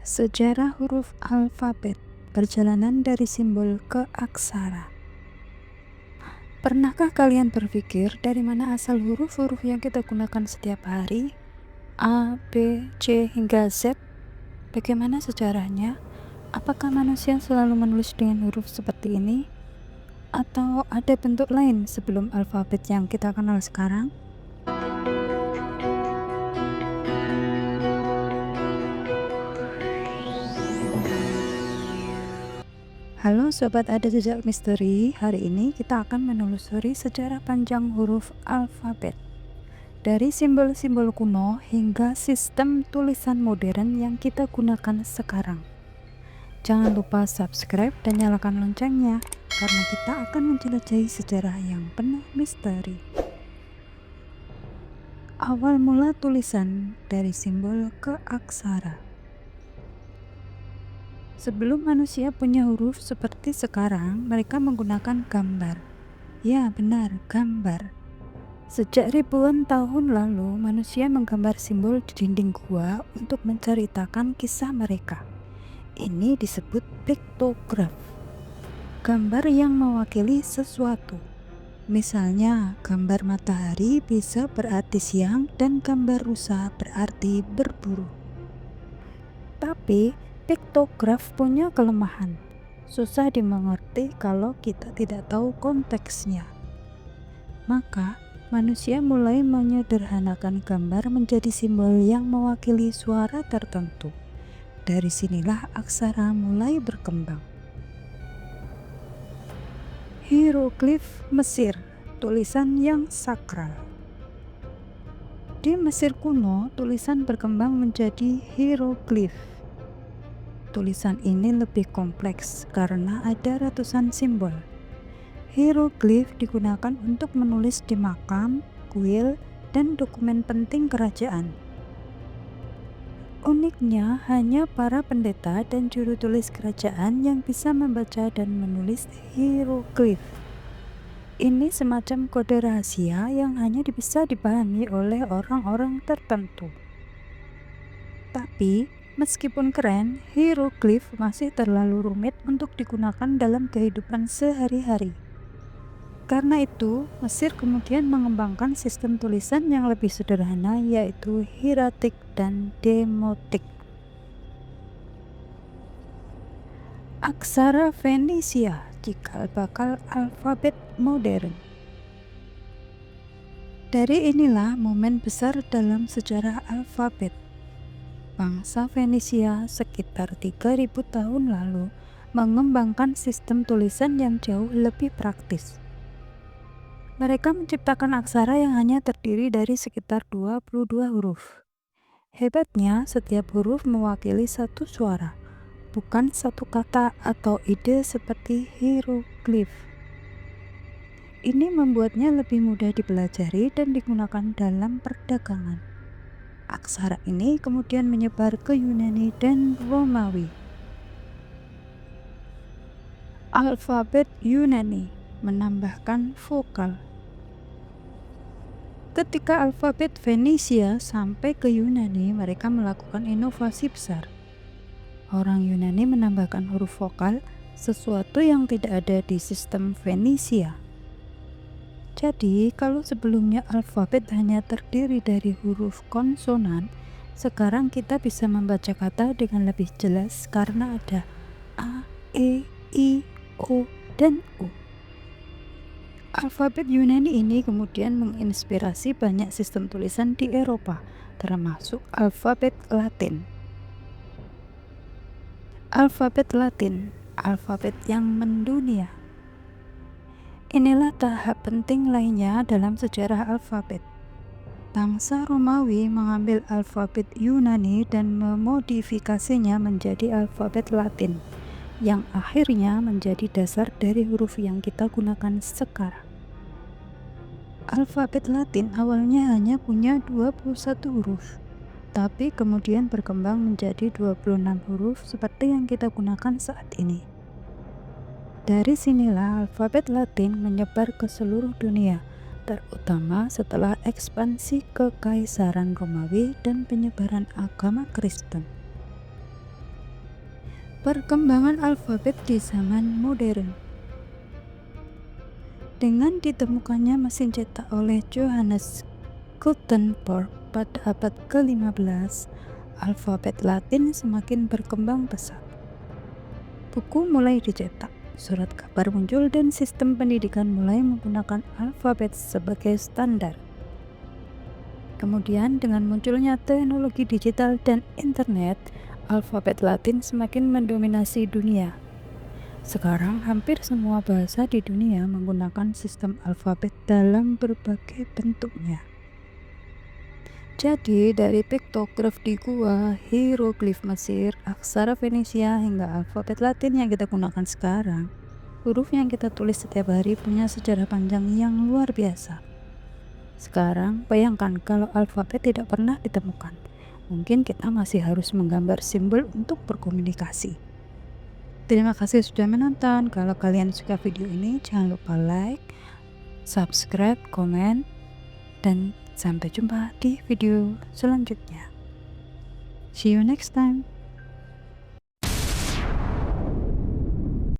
Sejarah huruf alfabet, perjalanan dari simbol ke aksara. Pernahkah kalian berpikir dari mana asal huruf-huruf yang kita gunakan setiap hari? A, B, C, hingga Z? Bagaimana sejarahnya? Apakah manusia selalu menulis dengan huruf seperti ini? Atau ada bentuk lain sebelum alfabet yang kita kenal sekarang? Halo Sobat Ada Jejak Misteri, hari ini kita akan menelusuri sejarah panjang huruf alfabet. Dari simbol-simbol kuno hingga sistem tulisan modern yang kita gunakan sekarang. Jangan lupa subscribe dan nyalakan loncengnya, karena kita akan menjelajahi sejarah yang penuh misteri. Awal mula tulisan dari simbol ke aksara. Sebelum manusia punya huruf seperti sekarang, mereka menggunakan gambar. Ya, benar, gambar. Sejak ribuan tahun lalu, manusia menggambar simbol di dinding gua untuk menceritakan kisah mereka. Ini disebut piktograf. Gambar yang mewakili sesuatu. Misalnya, gambar matahari bisa berarti siang dan gambar rusa berarti berburu. Tapi, piktograf punya kelemahan. Susah dimengerti kalau kita tidak tahu konteksnya. Maka, manusia mulai menyederhanakan gambar menjadi simbol yang mewakili suara tertentu. Dari sinilah aksara mulai berkembang. Hieroglif Mesir, tulisan yang sakral. Di Mesir kuno, tulisan berkembang menjadi hieroglif. Tulisan ini lebih kompleks karena ada ratusan simbol. Hieroglif digunakan untuk menulis di makam, kuil, dan dokumen penting kerajaan. Uniknya, hanya para pendeta dan juru tulis kerajaan yang bisa membaca dan menulis hieroglif. Ini semacam kode rahasia yang hanya bisa dipahami oleh orang-orang tertentu. Tapi, meskipun keren, hieroglif masih terlalu rumit untuk digunakan dalam kehidupan sehari-hari. Karena itu, Mesir kemudian mengembangkan sistem tulisan yang lebih sederhana, yaitu hieratik dan demotik. Aksara Fenisia, cikal bakal alfabet modern. Dari inilah momen besar dalam sejarah alfabet. Bangsa Fenisia sekitar 3000 tahun lalu mengembangkan sistem tulisan yang jauh lebih praktis. Mereka menciptakan aksara yang hanya terdiri dari sekitar 22 huruf. Hebatnya, setiap huruf mewakili satu suara, bukan satu kata atau ide seperti hieroglif. Ini membuatnya lebih mudah dipelajari dan digunakan dalam perdagangan. Aksara ini kemudian menyebar ke Yunani dan Romawi. Alfabet Yunani menambahkan vokal. Ketika alfabet Fenisia sampai ke Yunani, mereka melakukan inovasi besar. Orang Yunani menambahkan huruf vokal, sesuatu yang tidak ada di sistem Fenisia. Jadi, kalau sebelumnya alfabet hanya terdiri dari huruf konsonan, sekarang kita bisa membaca kata dengan lebih jelas karena ada A, E, I, O, dan U. Alfabet Yunani ini kemudian menginspirasi banyak sistem tulisan di Eropa, termasuk alfabet Latin. Alfabet Latin, alfabet yang mendunia. Inilah tahap penting lainnya dalam sejarah alfabet. Bangsa Romawi mengambil alfabet Yunani dan memodifikasinya menjadi alfabet Latin, yang akhirnya menjadi dasar dari huruf yang kita gunakan sekarang. Alfabet Latin awalnya hanya punya 21 huruf, tapi kemudian berkembang menjadi 26 huruf seperti yang kita gunakan saat ini. Dari sinilah alfabet Latin menyebar ke seluruh dunia, terutama setelah ekspansi Kekaisaran Romawi dan penyebaran agama Kristen. Perkembangan alfabet di zaman modern. Dengan ditemukannya mesin cetak oleh Johannes Gutenberg pada abad ke-15, alfabet Latin semakin berkembang pesat. Buku mulai dicetak, surat kabar muncul, dan sistem pendidikan mulai menggunakan alfabet sebagai standar. Kemudian dengan munculnya teknologi digital dan internet, alfabet Latin semakin mendominasi dunia. Sekarang hampir semua bahasa di dunia menggunakan sistem alfabet dalam berbagai bentuknya. Jadi dari piktograf di gua, hieroglif Mesir, aksara Venesia hingga alfabet Latin yang kita gunakan sekarang, huruf yang kita tulis setiap hari punya sejarah panjang yang luar biasa. Sekarang bayangkan kalau alfabet tidak pernah ditemukan. Mungkin kita masih harus menggambar simbol untuk berkomunikasi. Terima kasih sudah menonton. Kalau kalian suka video ini, jangan lupa like, subscribe, komen, dan sampai jumpa di video selanjutnya. See you next time.